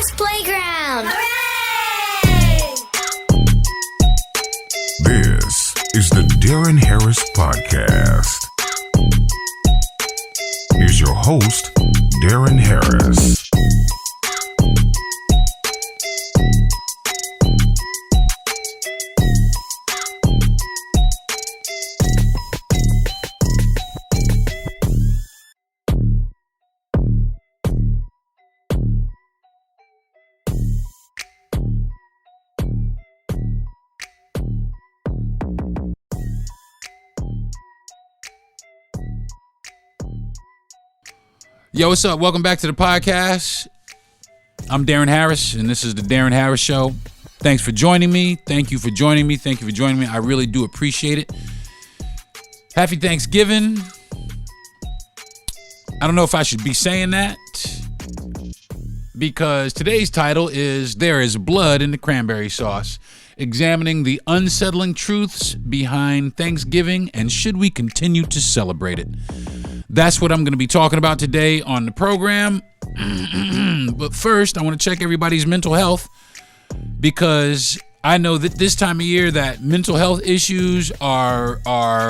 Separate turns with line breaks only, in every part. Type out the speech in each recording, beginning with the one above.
Kids Playground!
Hooray!
This is the Deron Harris Podcast. Here's your host, Deron Harris.
Yo, what's up? Welcome back to the podcast. I'm Deron Harris, and this is the Deron Harris Show. Thanks for joining me. Thank you for joining me. Thank you for joining me. I really do appreciate it. Happy Thanksgiving. I don't know if I should be saying that because today's title is There is Blood in the Cranberry Sauce, examining the unsettling truths behind Thanksgiving and should we continue to celebrate it. That's what I'm going to be talking about today on the program. But first, I want to check everybody's mental health because I know that this time of year that mental health issues are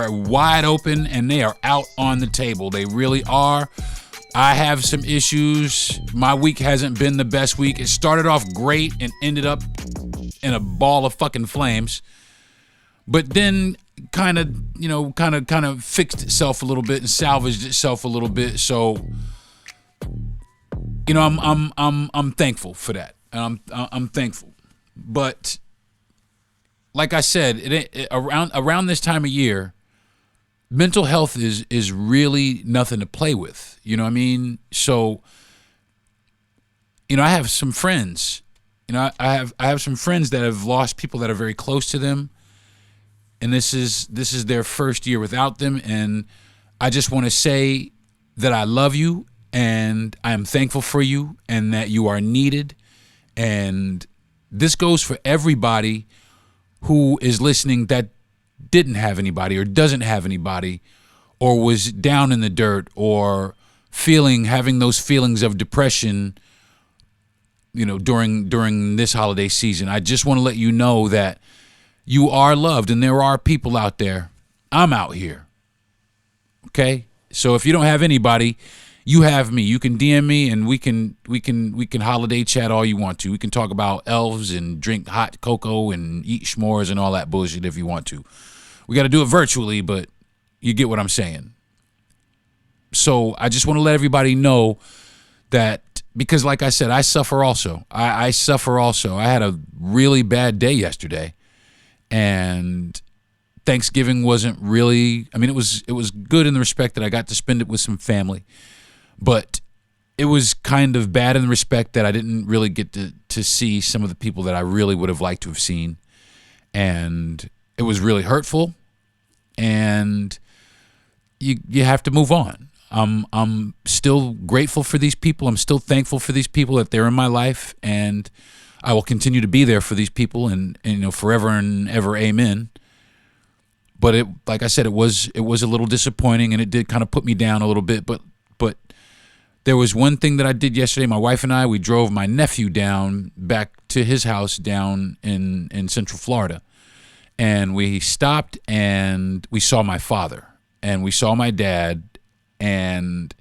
wide open and they are out on the table. They really are. I have some issues. My week hasn't been the best week. It started off great and ended up in a ball of fucking flames. But then kind of fixed itself a little bit and salvaged itself a little bit. So, you know, I'm thankful for that. And I'm thankful. But like I said, around this time of year, mental health is really nothing to play with. You know what I mean? So, you know, I have some friends. You know, I have some friends that have lost people that are very close to them. And this is their first year without them. And I just want to say that I love you and I am thankful for you and that you are needed. And this goes for everybody who is listening that didn't have anybody or doesn't have anybody or was down in the dirt or having those feelings of depression, you know, during this holiday season. I just want to let you know that you are loved, and there are people out there. I'm out here. Okay? So if you don't have anybody, you have me. You can DM me and we can holiday chat all you want to. We can talk about elves and drink hot cocoa and eat s'mores and all that bullshit if you want to. We got to do it virtually, but you get what I'm saying. So I just want to let everybody know that because like I said, I suffer also. I suffer also. I had a really bad day yesterday. And Thanksgiving wasn't really, I mean, it was good in the respect that I got to spend it with some family, but it was kind of bad in the respect that I didn't really get to see some of the people that I really would have liked to have seen. And it was really hurtful, and you have to move on. I'm still grateful for these people. I'm still thankful for these people that they're in my life, and I will continue to be there for these people and you know, forever and ever, amen. But it, like I said, it was a little disappointing and it did kind of put me down a little bit. But there was one thing that I did yesterday. My wife and I, we drove my nephew down back to his house down in Central Florida. And we stopped and we saw my father and we saw my dad, and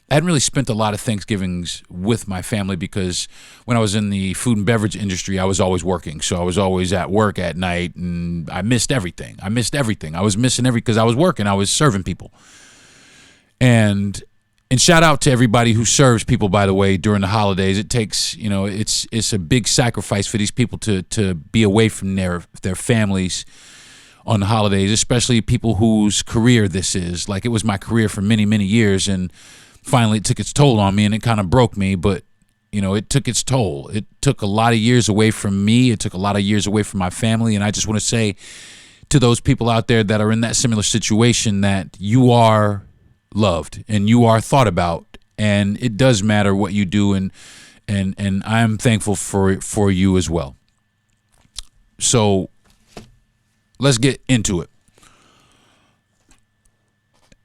I hadn't really spent a lot of Thanksgivings with my family because when I was in the food and beverage industry, I was always working. So I was always at work at night, and I missed everything. I was missing because I was working. I was serving people. And shout out to everybody who serves people, by the way, during the holidays. It takes, you know, it's a big sacrifice for these people to be away from their families on the holidays, especially people whose career this is. Like, it was my career for many, many years, and finally it took its toll on me, and it kind of broke me, but you know, it took its toll. It took a lot of years away from me. It took a lot of years away from my family. And I just want to say to those people out there that are in that similar situation that you are loved and you are thought about, and it does matter what you do. And I'm thankful for you as well. So let's get into it.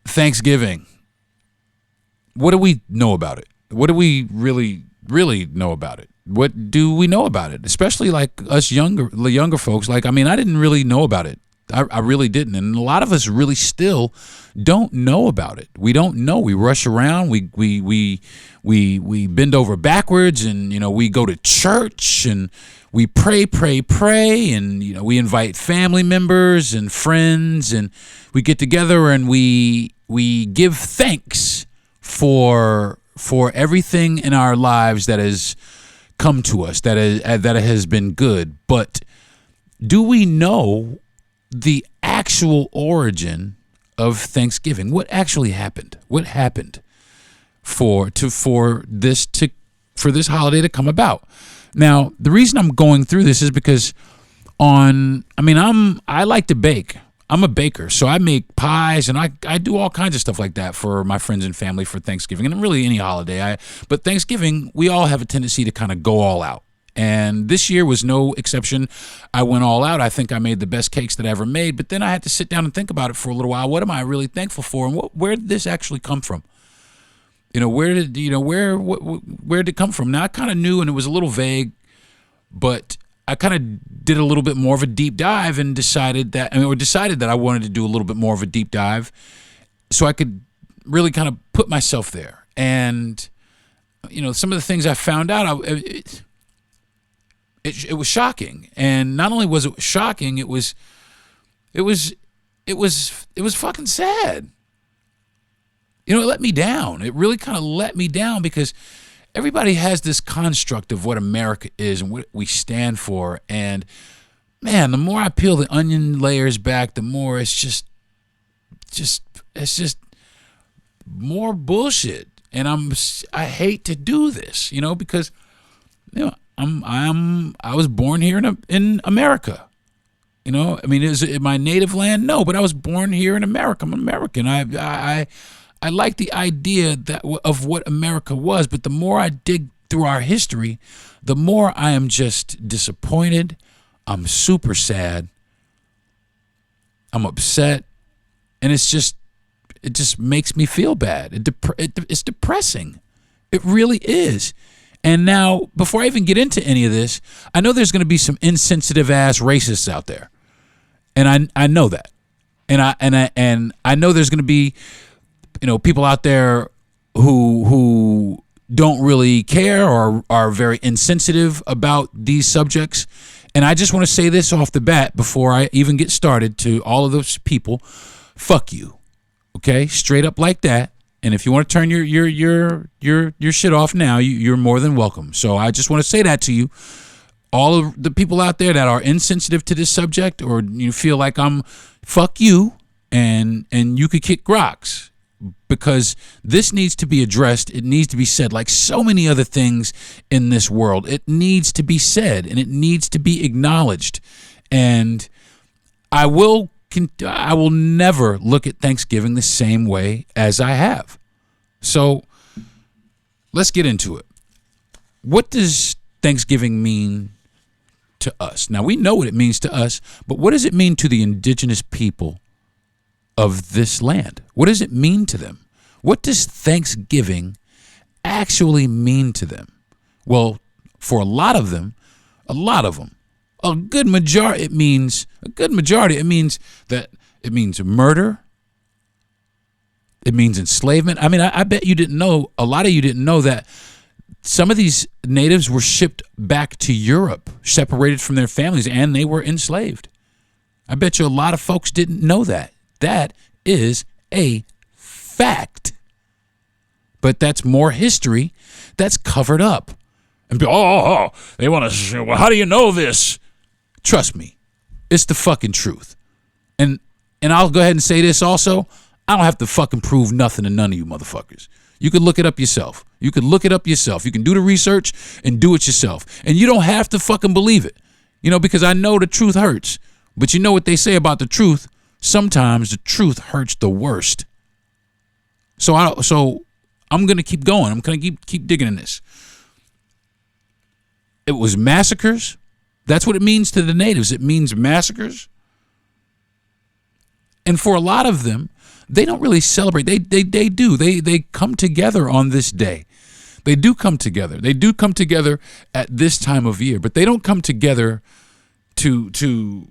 Thanksgiving. What do we know about it? What do we really know about it? what do we know about it? Especially like us the younger folks. Like, I mean, I didn't really know about it. I really didn't, and a lot of us really still don't know about it. We don't know. We rush around. We bend over backwards, and we go to church and we pray, and we invite family members and friends, and we get together and we give thanks for everything in our lives that has come to us, that has been good. But do we know the actual origin of Thanksgiving? What actually happened? What happened for this holiday to come about? Now, the reason I'm going through this is because I like to bake. I'm a baker, so I make pies and I do all kinds of stuff like that for my friends and family for Thanksgiving, and really any holiday. But Thanksgiving, we all have a tendency to kind of go all out. And this year was no exception. I went all out. I think I made the best cakes that I ever made, but then I had to sit down and think about it for a little while. What am I really thankful for, and where did this actually come from? Where did it come from? Now, I kind of knew, and it was a little vague, but I kind of did a little bit more of a deep dive and decided that I wanted to do a little bit more of a deep dive so I could really kind of put myself there. And some of the things I found out, it was shocking. And not only was it shocking, it was fucking sad. It let me down. It really kind of let me down because everybody has this construct of what America is and what we stand for. And man, the more I peel the onion layers back, the more it's just more bullshit. And I hate to do this, because I was born here in America. Is it my native land? No, but I was born here in America. I'm American. I like the idea of what America was, but the more I dig through our history, the more I am just disappointed. I'm super sad. I'm upset, and it just makes me feel bad. It's depressing. It really is. And now, before I even get into any of this, I know there's going to be some insensitive ass racists out there, and I know that, and I know there's going to be people out there who don't really care or are very insensitive about these subjects. And I just want to say this off the bat before I even get started to all of those people: fuck you, okay? Straight up like that. And if you want to turn your shit off now, you're more than welcome. So I just want to say that to you, all of the people out there that are insensitive to this subject, or you feel like fuck you, and you could kick rocks, because this needs to be addressed. It needs to be said, like so many other things in this world. It needs to be said, and it needs to be acknowledged. And I will never look at Thanksgiving the same way as I have. So let's get into it. What does Thanksgiving mean to us? Now, we know what it means to us, but what does it mean to the indigenous people of this land? What does it mean to them? What does Thanksgiving actually mean to them? Well, for a lot of them, a good majority, it means that it means murder. It means enslavement. I mean, I bet you didn't know, a lot of you didn't know that some of these natives were shipped back to Europe, separated from their families, and they were enslaved. I bet you a lot of folks didn't know that. That is a fact. But that's more history that's covered up. And they want to say, well, how do you know this? Trust me, it's the fucking truth. And I'll go ahead and say this also. I don't have to fucking prove nothing to none of you motherfuckers. You can look it up yourself. You can look it up yourself. You can do the research and do it yourself. And you don't have to fucking believe it. Because I know the truth hurts. But you know what they say about the truth? Sometimes the truth hurts the worst. So I'm going to keep going. I'm going to keep digging in this. It was massacres. That's what it means to the natives. It means massacres. And for a lot of them, they don't really celebrate. They do. They come together on this day. They do come together. They do come together at this time of year, but they don't come together to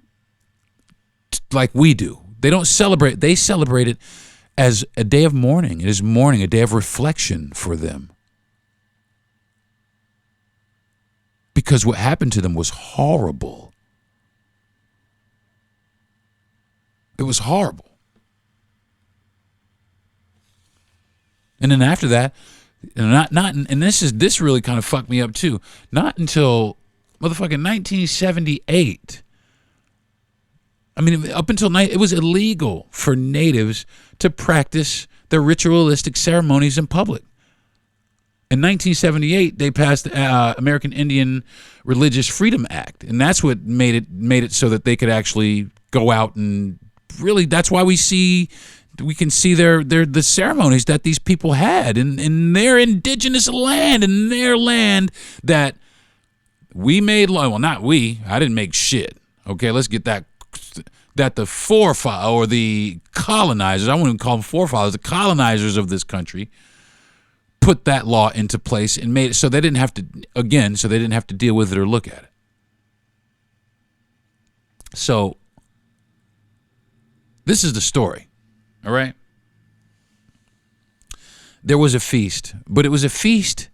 like we do. They don't celebrate. They celebrate it as a day of mourning. It is mourning, a day of reflection for them. Because what happened to them was horrible. It was horrible. And then after that, and this really kind of fucked me up too. Not until motherfucking 1978. I mean, up until it was illegal for natives to practice their ritualistic ceremonies in public. In 1978, they passed the American Indian Religious Freedom Act, and that's what made it so that they could actually go out and really. That's why we can see the ceremonies that these people had in their indigenous land, in their land that we made. Well, not we. I didn't make shit. Okay, let's get that the forefathers or the colonizers. I wouldn't even call them forefathers. The colonizers of this country put that law into place and made it so they didn't have to deal with it or look at it. So this is the story. All right. There was a feast, but it was a feast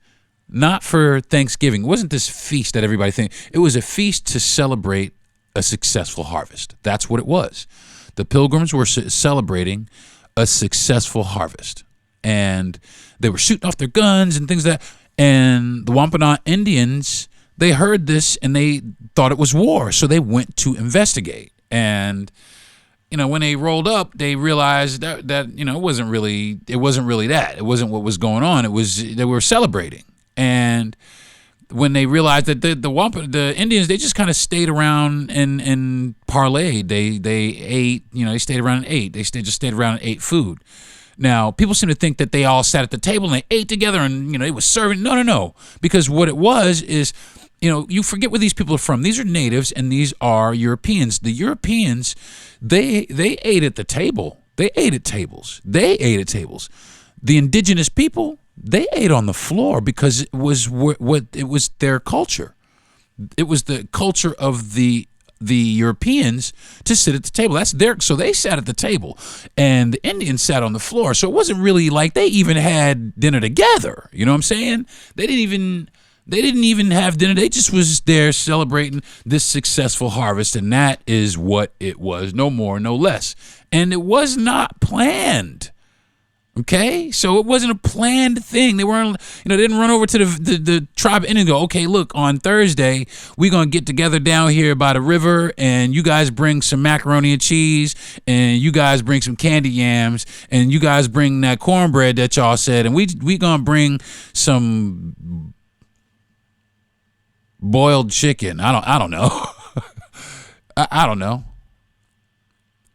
not for Thanksgiving. It wasn't this feast that everybody thinks. It was a feast to celebrate a successful harvest. That's what it was. The Pilgrims were celebrating a successful harvest, and they were shooting off their guns and things like that. And the Wampanoag Indians, they heard this and they thought it was war, so they went to investigate. And when they rolled up, they realized that it wasn't really that. It wasn't what was going on. It was they were celebrating. And when they realized that the Indians, they just kind of stayed around and parlayed. They ate, they stayed around and ate. They just stayed around and ate food. Now, people seem to think that they all sat at the table and they ate together and, they was serving. No. Because what it was is, you forget where these people are from. These are natives and these are Europeans. The Europeans, they ate at the table. They ate at tables. The indigenous people, they ate on the floor because it was it was their culture. It was the culture of the Europeans to sit at the table. So they sat at the table and the Indians sat on the floor. So it wasn't really like they even had dinner together. You know what I'm saying? They didn't even have dinner. They just was there celebrating this successful harvest, and that is what it was. No more, no less. And it was not planned. Okay, so it wasn't a planned thing. They weren't, they didn't run over to the tribe and go, okay, look, on Thursday, we're going to get together down here by the river, and you guys bring some macaroni and cheese, and you guys bring some candy yams, and you guys bring that cornbread that y'all said, and we going to bring some boiled chicken. I don't know. I don't know.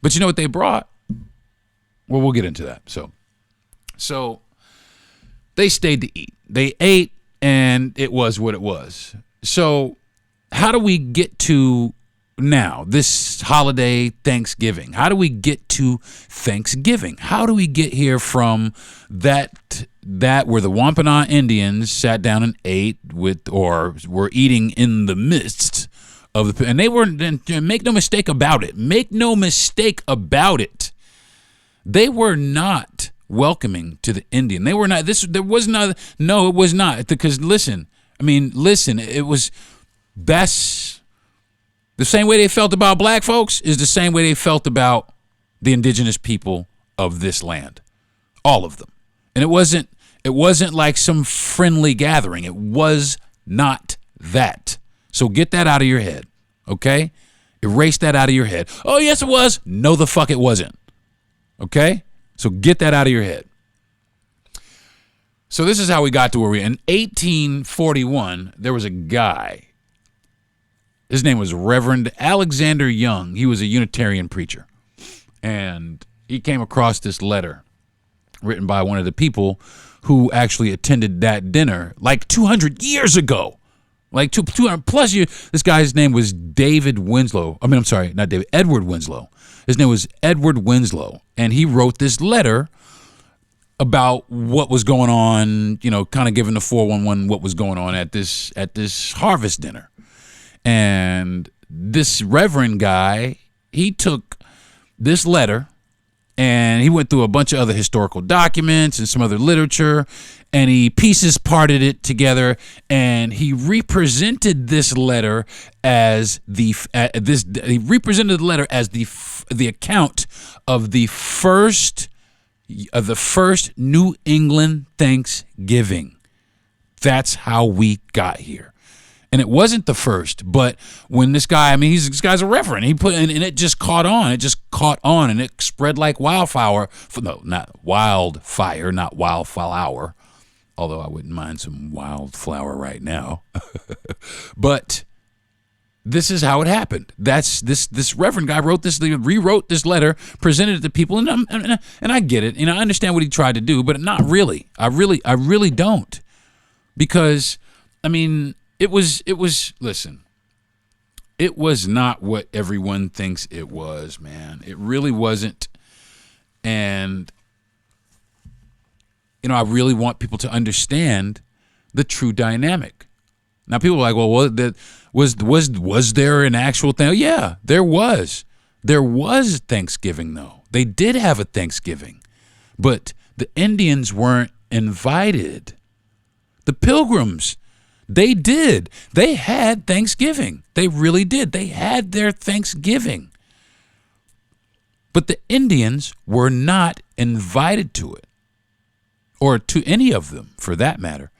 But you know what they brought? Well, we'll get into that. So they stayed to eat. They ate, and it was what it was. So how do we get to now, this holiday, Thanksgiving? How do we get to Thanksgiving? How do we get here from that where the Wampanoag Indians sat down and ate or were eating in the midst of and they were, make no mistake about it. Make no mistake about it. They were not welcoming to the Indian. They were not. It was not. Because that's the same way they felt about black folks is the same way they felt about the indigenous people of this land. All of them. And it wasn't like some friendly gathering. It was not that. So get that out of your head. Okay? Erase that out of your head. Oh, yes, it was. No, the fuck it wasn't. Okay? So get that out of your head. So this is how we got to where we are. In 1841, there was a guy. His name was Reverend Alexander Young. He was a Unitarian preacher. And he came across this letter written by one of the people who actually attended that dinner like 200 years ago. Like 200 plus years. This guy's name was Edward Winslow. His name was Edward Winslow. And he wrote this letter about what was going on, kind of giving the 411 what was going on at this harvest dinner. And this reverend guy, he took this letter and he went through a bunch of other historical documents and some other literature, and he parted it together, and he represented this letter as the account of the first New England Thanksgiving. That's how we got here. And it wasn't the first, but when this guy, this guy's a reverend. He and it just caught on. It just caught on, and it spread like wildfire. Not wildfire, not wildflower. Although I wouldn't mind some wildflower right now. But this is how it happened. That's this reverend guy rewrote this letter, presented it to people, and I get it. I understand what he tried to do, but not really. I really don't, because It was listen, it was not what everyone thinks it was, man. It really wasn't. And, I really want people to understand the true dynamic. Now, people are like, well, was there an actual thing? Yeah, there was. There was Thanksgiving, though. They did have a Thanksgiving, but the Indians weren't invited. The Pilgrims, they did. They had Thanksgiving. They really did. They had their Thanksgiving. But the Indians were not invited to it, or to any of them for that matter.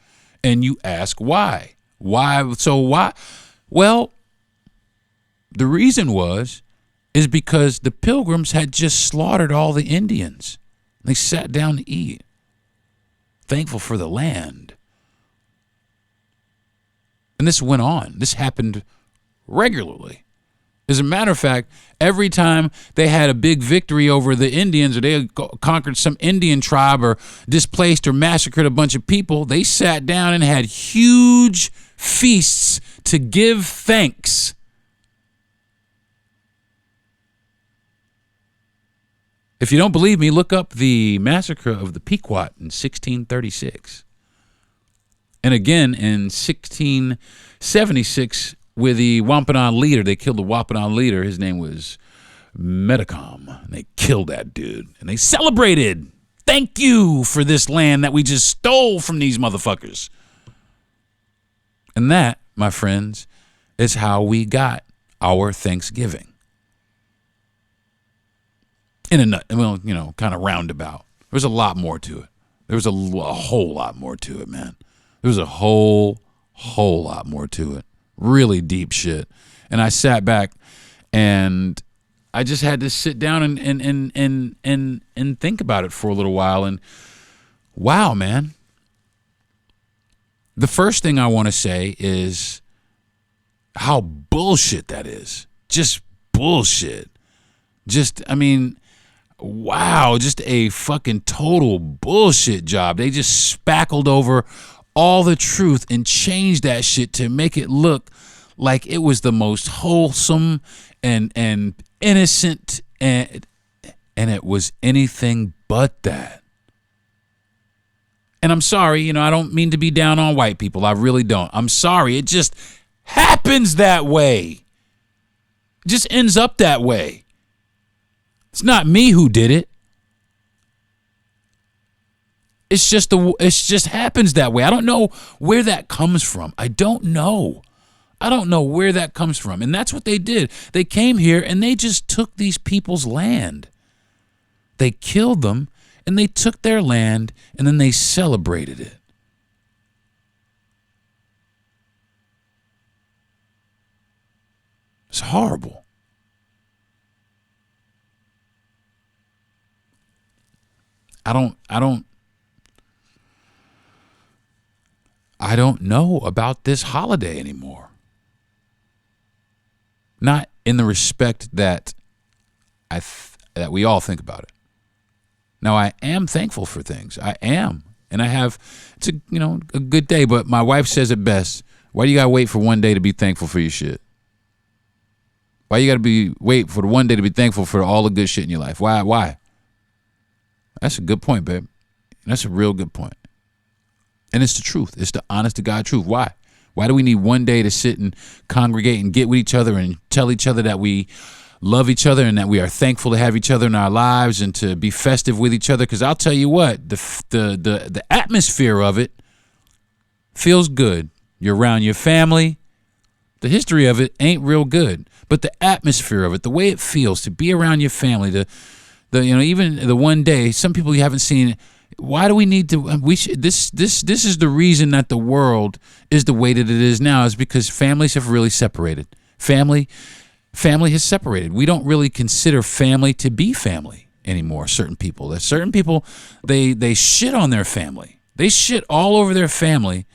And you ask why? Why? So why? Well, the reason is because the Pilgrims had just slaughtered all the Indians. They sat down to eat, thankful for the land. And this went on. This happened regularly. As a matter of fact, every time they had a big victory over the Indians, or they had conquered some Indian tribe, or displaced or massacred a bunch of people, they sat down and had huge feasts to give thanks. If you don't believe me, look up the massacre of the Pequot in 1636. And again in 1676 with the Wampanoag leader. They killed the Wampanoag leader. His name was Metacom. They killed that dude. And they celebrated. Thank you for this land that we just stole from these motherfuckers. And that, my friends, is how we got our Thanksgiving. Kind of roundabout. There's a lot more to it. There was a whole lot more to it, man. There was a whole lot more to it. Really deep shit. And I sat back and I just had to sit down and think about it for a little while. And wow, man. The first thing I want to say is how bullshit that is. Just bullshit. Wow, just a fucking total bullshit job. They just spackled over all the truth and changed that shit to make it look like it was the most wholesome and innocent, and it was anything but that. And I'm sorry, I don't mean to be down on white people. I really don't. I'm sorry. It just happens that way. It just ends up that way. It's not me who did it. It just happens that way. I don't know where that comes from. I don't know where that comes from. And that's what they did. They came here and they just took these people's land. They killed them and they took their land and then they celebrated it. It's horrible. I don't know about this holiday anymore. Not in the respect that that we all think about it. Now, I am thankful for things. I am. And I have, it's a good day, but my wife says it best. Why do you got to wait for one day to be thankful for your shit? Why you got to wait for the one day to be thankful for all the good shit in your life? Why? That's a good point, babe. And that's a real good point. And it's the truth. It's the honest to God truth. Why? Why do we need one day to sit and congregate and get with each other and tell each other that we love each other and that we are thankful to have each other in our lives and to be festive with each other? Because I'll tell you what, the atmosphere of it feels good. You're around your family. The history of it ain't real good, but the atmosphere of it, the way it feels to be around your family, even the one day, some people you haven't seen. Why do we need to? This is the reason that the world is the way that it is now, is because families have really separated. Family has separated. We don't really consider family to be family anymore. Certain people, they shit on their family. They shit all over their family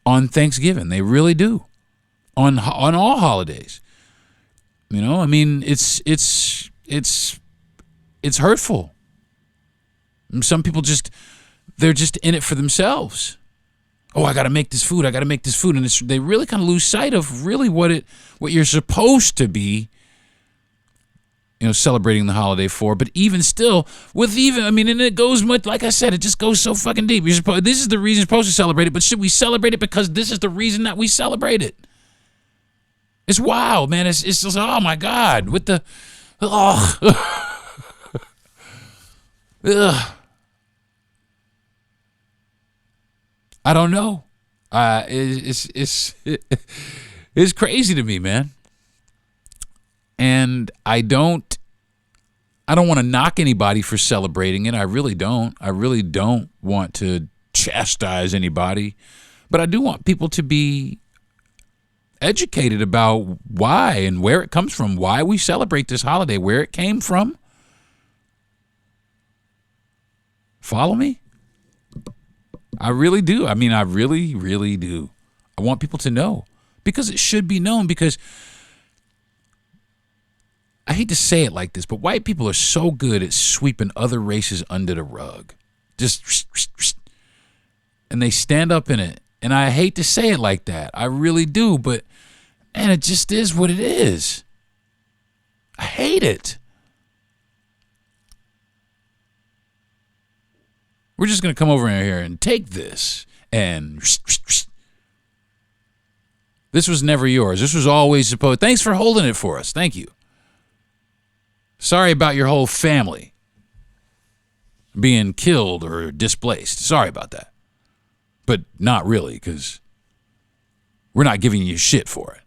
on Thanksgiving. They really do. On all holidays. I mean, it's hurtful. And some people they're just in it for themselves. Oh, I got to make this food. And they really kind of lose sight of really what you're supposed to be, celebrating the holiday for. But even still, and it goes much, like I said, it just goes so fucking deep. This is the reason you're supposed to celebrate it, but should we celebrate it because this is the reason that we celebrate it? It's wild, man. It's just, oh my God, with the, oh. Ugh. I don't know. It's crazy to me, man. And I don't want to knock anybody for celebrating it. I really don't. I really don't want to chastise anybody. But I do want people to be educated about why and where it comes from, why we celebrate this holiday, where it came from. Follow me? I really do. I mean, I really, really do. I want people to know because it should be known, because I hate to say it like this, but white people are so good at sweeping other races under the rug. And they stand up in it. And I hate to say it like that. I really do, but man, it just is what it is. I hate it. We're just going to come over here and take this and this was never yours. This was always supposed. Thanks for holding it for us. Thank you. Sorry about your whole family being killed or displaced. Sorry about that. But not really, because we're not giving you shit for it.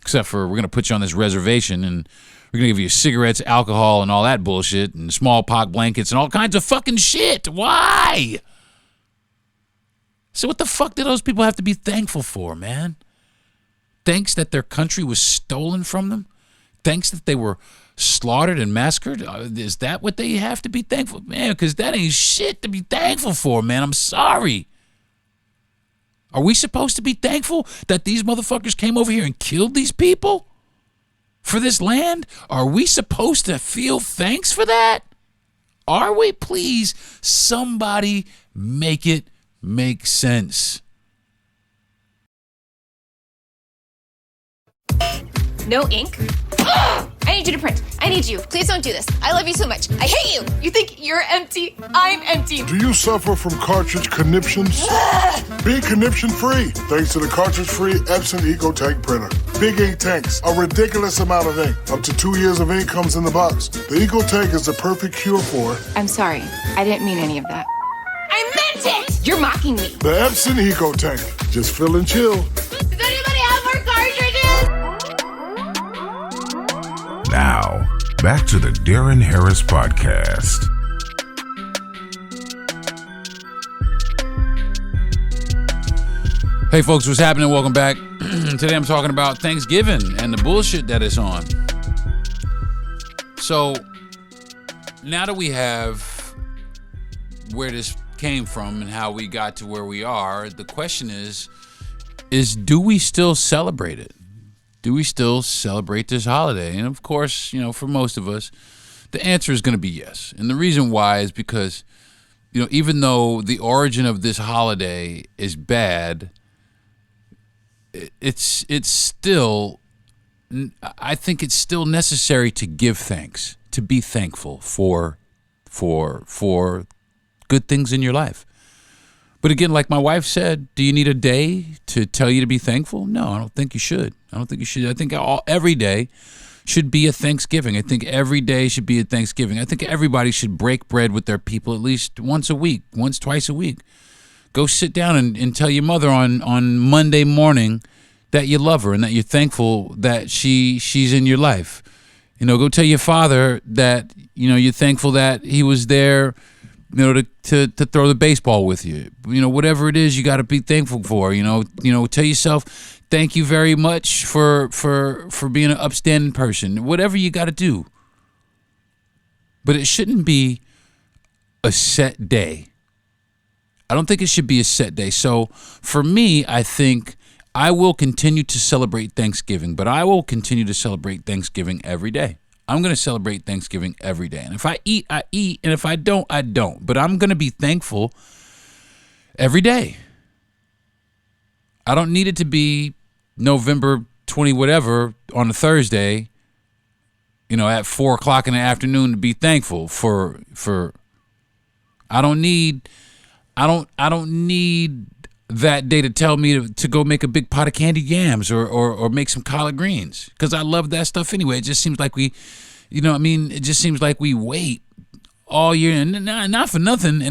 Except for we're going to put you on this reservation and we're going to give you cigarettes, alcohol, and all that bullshit, and smallpox blankets, and all kinds of fucking shit. Why? So what the fuck do those people have to be thankful for, man? Thanks that their country was stolen from them? Thanks that they were slaughtered and massacred? Is that what they have to be thankful? Man, because that ain't shit to be thankful for, man. I'm sorry. Are we supposed to be thankful that these motherfuckers came over here and killed these people? For this land? Are we supposed to feel thanks for that? Are we? Please, somebody make it make sense.
No ink? I need you to print. I need you. Please don't do this. I love you so much. I hate you. You think you're empty? I'm empty.
Do you suffer from cartridge conniptions? Be conniption-free thanks to the cartridge-free Epson EcoTank printer. Big ink tanks, a ridiculous amount of ink. Up to 2 years of ink comes in the box. The EcoTank is the perfect cure for...
I'm sorry. I didn't mean any of that. I meant it! You're mocking me.
the Epson EcoTank. Just fill and chill.
Does anybody have more cartridges?
Now, back to the Deron Harris Podcast.
Hey folks, what's happening? Welcome back. Today I'm talking about Thanksgiving and the bullshit that it's on. So, now that we have where this came from and how we got to where we are, the question is do we still celebrate it? Do we still celebrate this holiday? And of course, for most of us, the answer is going to be yes. And the reason why is because, even though the origin of this holiday is bad, it's still, I think it's still necessary to give thanks, to be thankful for good things in your life. But again, like my wife said, do you need a day to tell you to be thankful? No, I don't think you should. I think every day should be a Thanksgiving. I think every day should be a Thanksgiving. I think everybody should break bread with their people at least once, twice a week. Go sit down and tell your mother on Monday morning that you love her and that you're thankful that she's in your life. Go tell your father that, you're thankful that he was there, to throw the baseball with you. Whatever it is you got to be thankful for. Tell yourself, thank you very much for being an upstanding person. Whatever you got to do. But it shouldn't be a set day. I don't think it should be a set day. So for me, I think I will continue to celebrate Thanksgiving, but I will continue to celebrate Thanksgiving every day. I'm going to celebrate Thanksgiving every day. And if I eat, I eat. And if I don't, I don't. But I'm going to be thankful every day. I don't need it to be November 20 whatever on a Thursday, at 4 o'clock in the afternoon to be thankful for I don't need that day to tell me to go make a big pot of candied yams or make some collard greens, because I love that stuff anyway. It just seems like it just seems like we wait all year, and not for nothing. A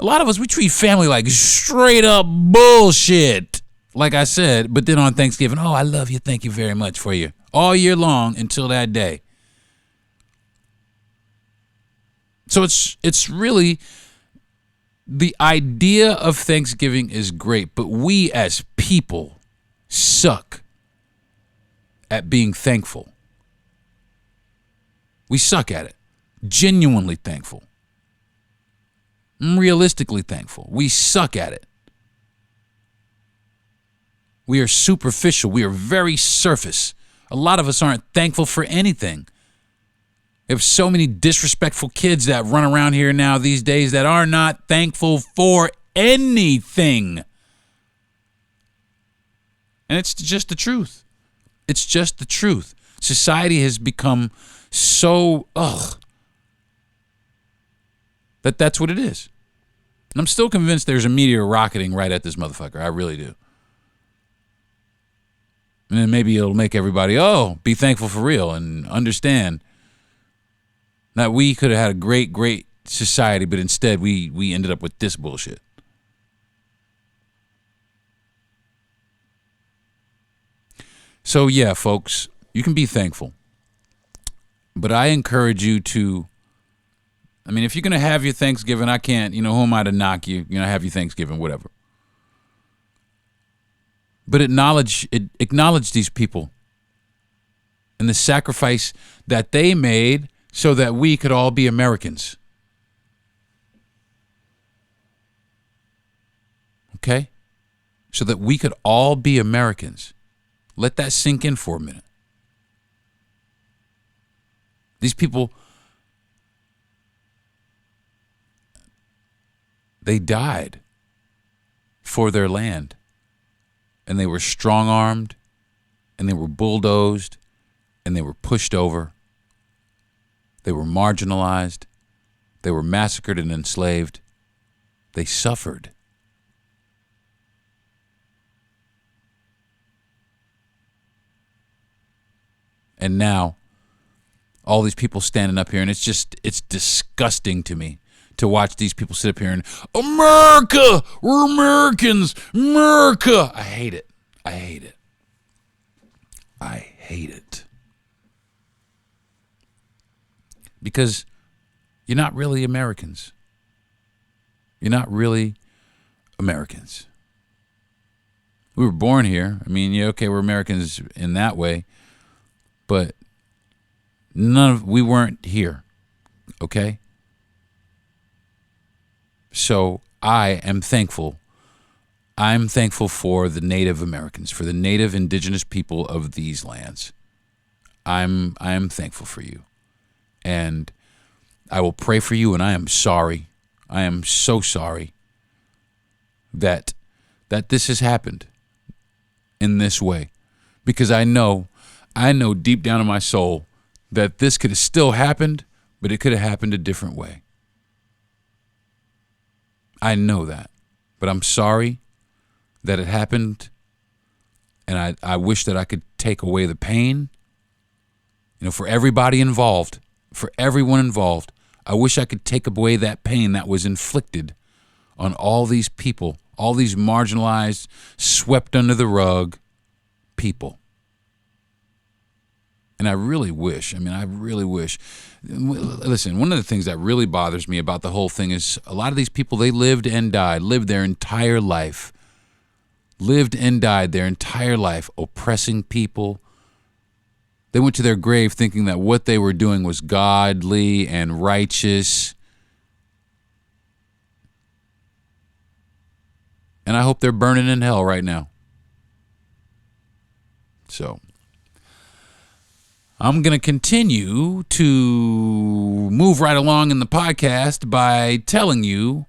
lot of us, we treat family like straight up bullshit, like I said, but then on Thanksgiving, oh, I love you, thank you very much for you, all year long until that day. So it's really, the idea of Thanksgiving is great, but we as people suck at being thankful. We suck at it. Genuinely thankful. Realistically thankful. We suck at it. We are superficial. We are very surface. A lot of us aren't thankful for anything. There's so many disrespectful kids that run around here now these days that are not thankful for anything. And it's just the truth. It's just the truth. Society has become so, that's what it is. And I'm still convinced there's a meteor rocketing right at this motherfucker. I really do. And then maybe it'll make everybody, be thankful for real and understand that we could have had a great, great society, but instead we ended up with this bullshit. So yeah, folks, you can be thankful. But I encourage you to, if you're going to have your Thanksgiving, I can't, who am I to knock you? Have your Thanksgiving, whatever. But acknowledge these people and the sacrifice that they made so that we could all be Americans. Okay? So that we could all be Americans. Let that sink in for a minute. These people, they died for their land. And they were strong-armed, and they were bulldozed, and they were pushed over. They were marginalized. They were massacred and enslaved. They suffered. And now, all these people standing up here, and it's disgusting to me to watch these people sit up here and, America, we're Americans, America. I hate it. I hate it. I hate it. Because you're not really Americans. You're not really Americans. We were born here. We're Americans in that way, but we weren't here, okay? So I am thankful. I'm thankful for the Native Americans, for the Native indigenous people of these lands. I am thankful for you. And I will pray for you, and I am sorry. I am so sorry that this has happened in this way. Because I know deep down in my soul that this could have still happened, but it could have happened a different way. I know that. But I'm sorry that it happened, and I wish that I could take away the pain. For everybody involved, for everyone involved, I wish I could take away that pain that was inflicted on all these people, all these marginalized, swept under the rug people. And I really wish, listen, one of the things that really bothers me about the whole thing is a lot of these people, they lived and died, lived their entire life, oppressing people. They went to their grave thinking that what they were doing was godly and righteous. And I hope they're burning in hell right now. So I'm going to continue to move right along in the podcast by telling you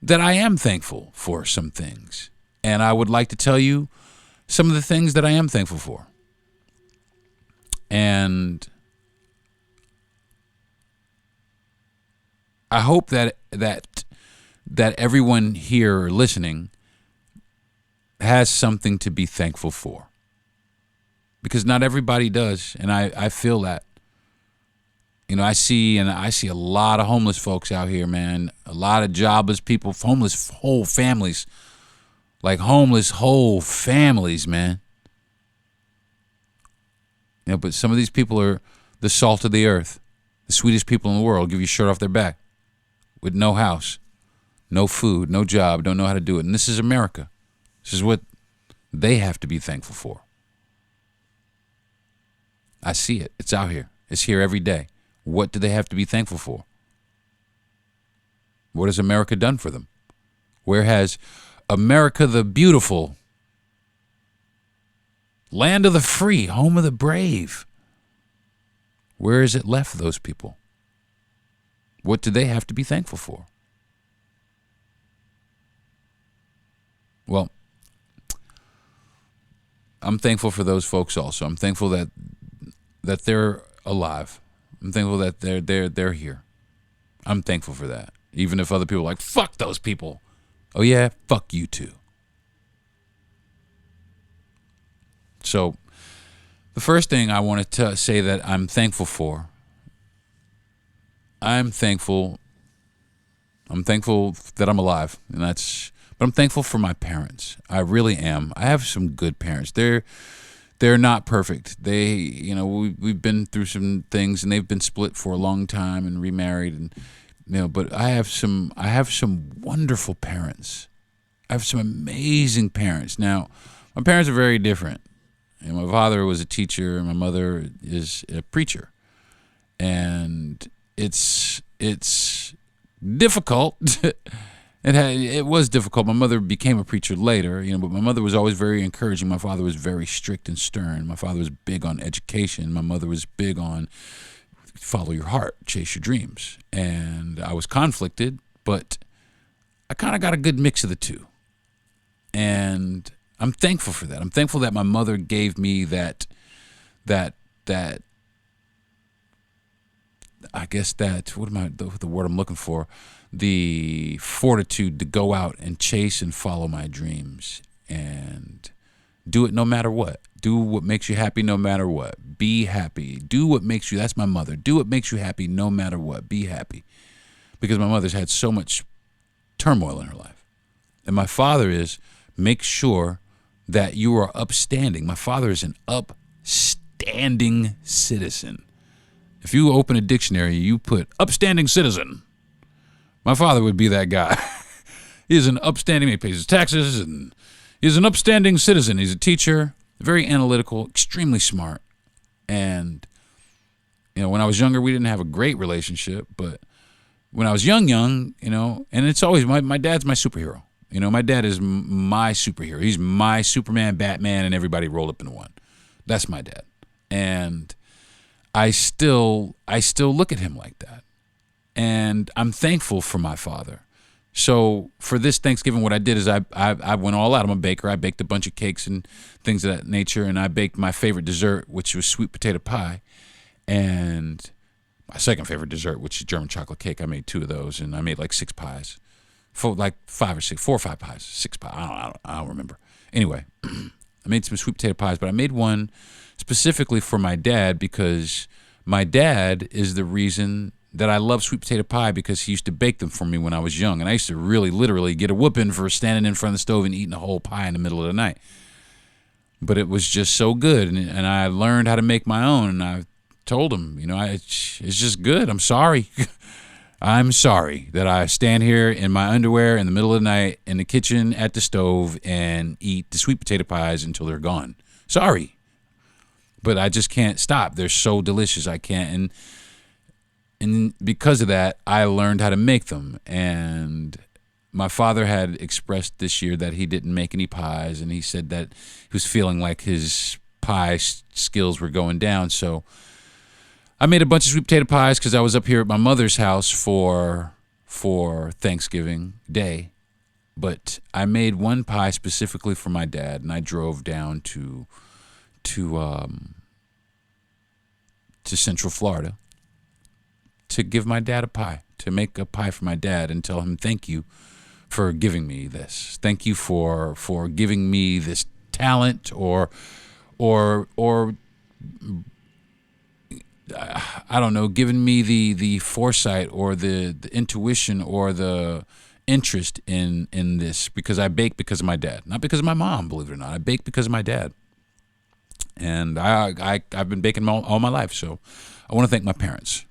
that I am thankful for some things. And I would like to tell you some of the things that I am thankful for. And I hope that everyone here listening has something to be thankful for. Because not everybody does, and I feel that. I see a lot of homeless folks out here, man. A lot of jobless people, homeless whole families. Like homeless whole families, man. But some of these people are the salt of the earth, the sweetest people in the world, give you a shirt off their back, with no house, no food, no job, don't know how to do it. And this is America. This is what they have to be thankful for. I see it. It's out here. It's here every day. What do they have to be thankful for? What has America done for them? Where has America the beautiful, land of the free, home of the brave, where has it left those people? What do they have to be thankful for? Well, I'm thankful for those folks also. I'm thankful that they're alive. I'm thankful that they're here. I'm thankful for that. Even if other people are like, fuck those people. Oh yeah, fuck you too. So the first thing I wanted to say that I'm thankful for, I'm thankful that I'm alive, but I'm thankful for my parents. I really am. I have some good parents. They're not perfect. We've been through some things, and they've been split for a long time and remarried, and but I have some wonderful parents. I have some amazing parents. Now, my parents are very different. My father was a teacher, and my mother is a preacher, and it's difficult. It was difficult. My mother became a preacher later, but my mother was always very encouraging. My father was very strict and stern. My father was big on education. My mother was big on follow your heart, chase your dreams. And I was conflicted, but I kind of got a good mix of the two. And I'm thankful for that. I'm thankful that my mother gave me that I guess that, the word I'm looking for? The fortitude to go out and chase and follow my dreams and do it no matter what. Do what makes you happy no matter what. Be happy. Do what makes you, that's my mother. Do what makes you happy no matter what. Be happy. Because my mother's had so much turmoil in her life. And my father is, make sure that you are upstanding. My father is an upstanding citizen. If you open a dictionary, you put upstanding citizen, my father would be that guy. He is an upstanding, he pays his taxes, and he's an upstanding citizen. He's a teacher, very analytical, extremely smart. And, when I was younger, we didn't have a great relationship, but when I was young, and it's always, my dad's my superhero. My dad is my superhero. He's my Superman, Batman, and everybody rolled up into one. That's my dad. And I still look at him like that. And I'm thankful for my father. So for this Thanksgiving, what I did is I went all out. I'm a baker. I baked a bunch of cakes and things of that nature, and I baked my favorite dessert, which was sweet potato pie, and my second favorite dessert, which is German chocolate cake. I made 2 of those, and I made like 6 pies for like 4 or 5 pies, 6 pies. I don't remember. Anyway, I made some sweet potato pies, but I made one specifically for my dad because my dad is the reason that I love sweet potato pie, because he used to bake them for me when I was young, and I used to really literally get a whooping for standing in front of the stove and eating a whole pie in the middle of the night. But it was just so good, and I learned how to make my own, and I told him, it's just good. I'm sorry. I'm sorry that I stand here in my underwear in the middle of the night in the kitchen at the stove and eat the sweet potato pies until they're gone. Sorry. But I just can't stop. They're so delicious. I can't. And because of that, I learned how to make them. And my father had expressed this year that he didn't make any pies, and he said that he was feeling like his pie skills were going down. So I made a bunch of sweet potato pies because I was up here at my mother's house for Thanksgiving Day. But I made one pie specifically for my dad, and I drove down to Central Florida to give my dad a pie, to make a pie for my dad and tell him thank you for giving me this. Thank you for giving me this talent or I don't know, giving me the foresight or the intuition or the interest in this, because I bake because of my dad, not because of my mom, believe it or not. I bake because of my dad. And I've been baking all my life, so I want to thank my parents.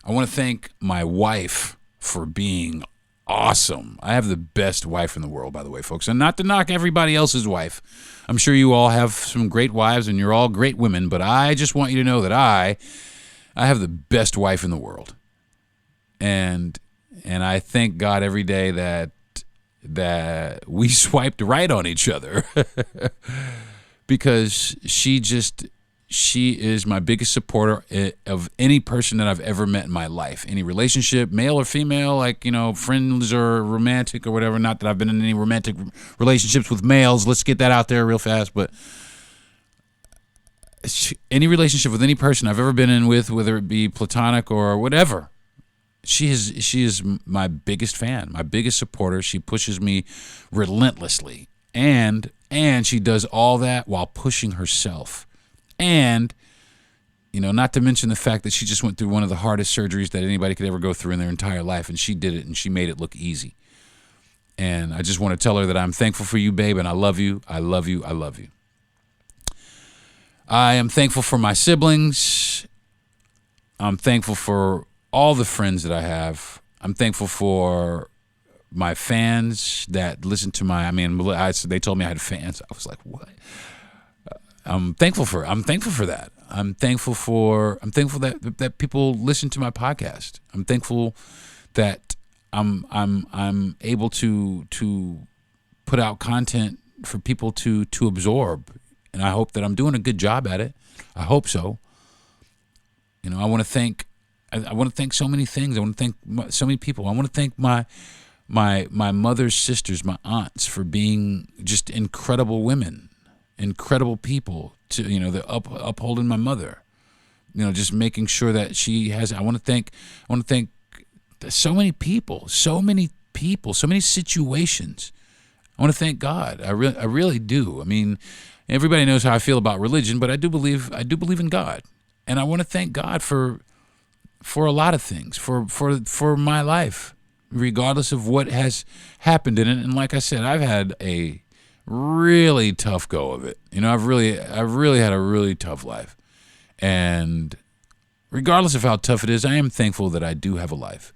I want to thank my wife for being awesome. I have the best wife in the world, by the way, folks. And not to knock everybody else's wife. I'm sure you all have some great wives and you're all great women, but I just want you to know that I have the best wife in the world. And I thank God every day that we swiped right on each other. Because she is my biggest supporter of any person that I've ever met in my life. Any relationship, male or female, like, friends or romantic or whatever. Not that I've been in any romantic relationships with males. Let's get that out there real fast. But any relationship with any person I've ever been in with, whether it be platonic or whatever, she is my biggest fan, my biggest supporter. She pushes me relentlessly. And she does all that while pushing herself. And, not to mention the fact that she just went through one of the hardest surgeries that anybody could ever go through in their entire life. And she did it, and she made it look easy. And I just want to tell her that I'm thankful for you, babe, and I love you. I love you. I love you. I am thankful for my siblings. I'm thankful for all the friends that I have. I'm thankful for my fans that listen to they told me I had fans. I was like, what? I'm thankful for that. I'm thankful that people listen to my podcast. I'm thankful that I'm able to put out content for people to absorb, and I hope that I'm doing a good job at it. I hope so. I want to thank so many things. I want to thank so many people. I want to thank my mother's sisters, my aunts, for being just incredible women, incredible people to, the upholding my mother, just making sure that she has. I want to thank so many people, so many situations. I want to thank God. I really do. I mean, everybody knows how I feel about religion, but I do believe in God, and I want to thank God for a lot of things, for my life, regardless of what has happened in it. And like I said, I've had a really tough go of it. I've really had a really tough life. And regardless of how tough it is, I am thankful that I do have a life.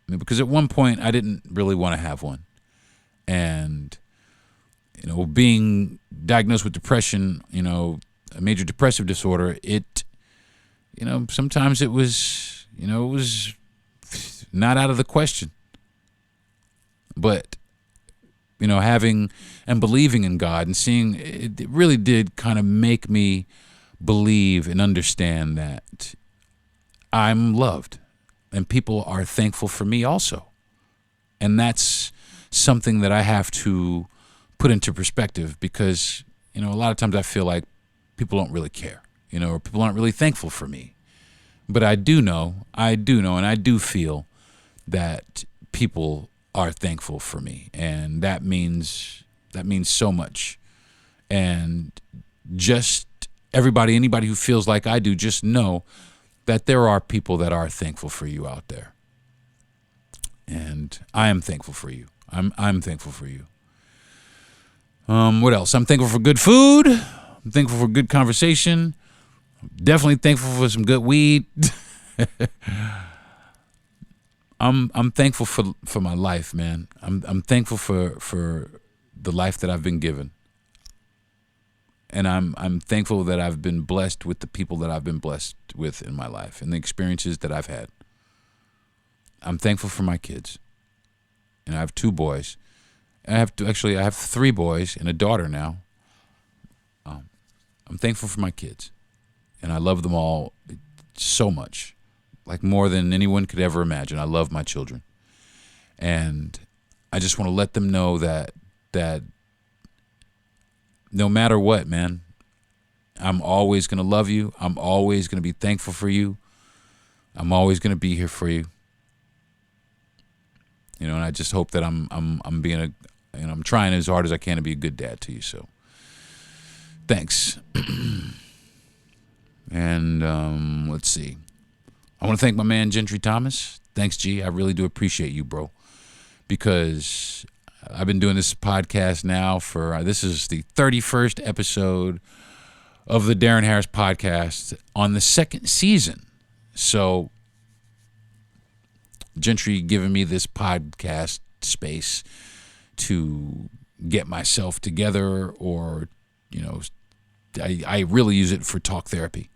Because at one point I didn't really want to have one. And, being diagnosed with depression, a major depressive disorder, sometimes it was not out of the question. But, having and believing in God and seeing, it really did kind of make me believe and understand that I'm loved and people are thankful for me also. And that's something that I have to put into perspective, because, a lot of times I feel like people don't really care, or people aren't really thankful for me. But I do know, and I do feel that people are thankful for me, and that means so much. And just anybody who feels like I do, just know that there are people that are thankful for you out there. And I am thankful for you. I'm thankful for you. What else? I'm thankful for good food. I'm thankful for good conversation. I'm definitely thankful for some good weed. I'm thankful for my life, man. I'm thankful for the life that I've been given. And I'm thankful that I've been blessed with the people that I've been blessed with in my life and the experiences that I've had. I'm thankful for my kids. And I have 2 boys. I have 3 boys and a daughter now. I'm thankful for my kids. And I love them all so much. Like more than anyone could ever imagine. I love my children. And I just want to let them know that no matter what, man, I'm always going to love you. I'm always going to be thankful for you. I'm always going to be here for you. You know, and I just hope that I'm trying as hard as I can to be a good dad to you. So, thanks. And let's see. I want to thank my man Gentry Thomas. Thanks, G. I really do appreciate you, bro, because I've been doing this podcast now this is the 31st episode of the Deron Harris podcast on the 2nd season. So Gentry giving me this podcast space to get myself together, or, you know, I really use it for talk therapy.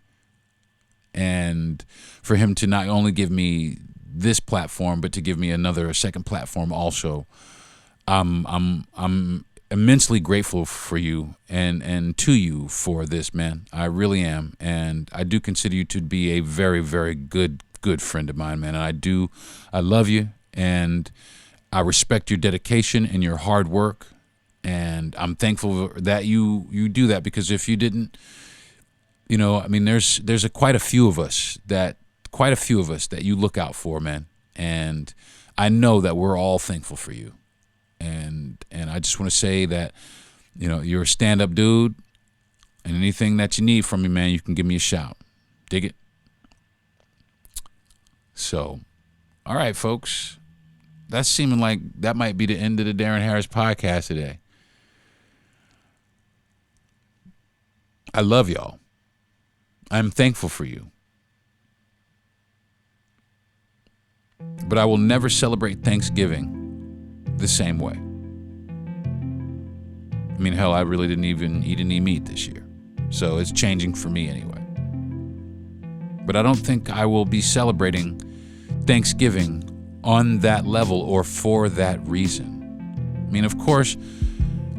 And for him to not only give me this platform, but to give me a second platform also, I'm immensely grateful for you and to you for this, man. I really am, and I do consider you to be a very, very good friend of mine, man. And I love you, and I respect your dedication and your hard work, and I'm thankful that you do that, because if you didn't, you know, I mean, there's quite a few of us that you look out for, man. And I know that we're all thankful for you. And I just want to say that, you know, you're a stand-up dude, and anything that you need from me, man, you can give me a shout. Dig it? So, all right, folks. That's seeming like that might be the end of the Deron Harris podcast today. I love y'all. I'm thankful for you. But I will never celebrate Thanksgiving the same way. I mean, hell, I really didn't even eat any meat this year. So it's changing for me anyway. But I don't think I will be celebrating Thanksgiving on that level or for that reason. I mean, of course,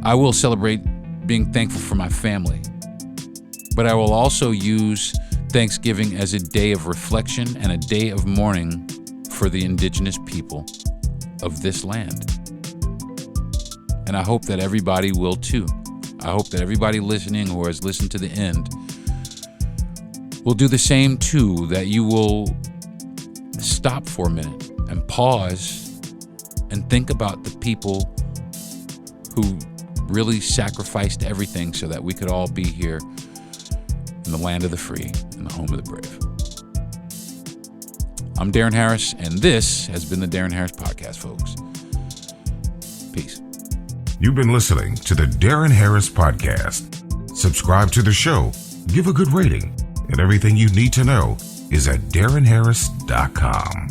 I will celebrate being thankful for my family. But I will also use Thanksgiving as a day of reflection and a day of mourning for the indigenous people of this land. And I hope that everybody will too. I hope that everybody listening or has listened to the end will do the same too, that you will stop for a minute and pause and think about the people who really sacrificed everything so that we could all be here in the land of the free and the home of the brave. I'm Deron Harris, and this has been the Deron Harris Podcast, folks. Peace.
You've been listening to the Deron Harris Podcast. Subscribe to the show, give a good rating, and everything you need to know is at DeronHarris.com.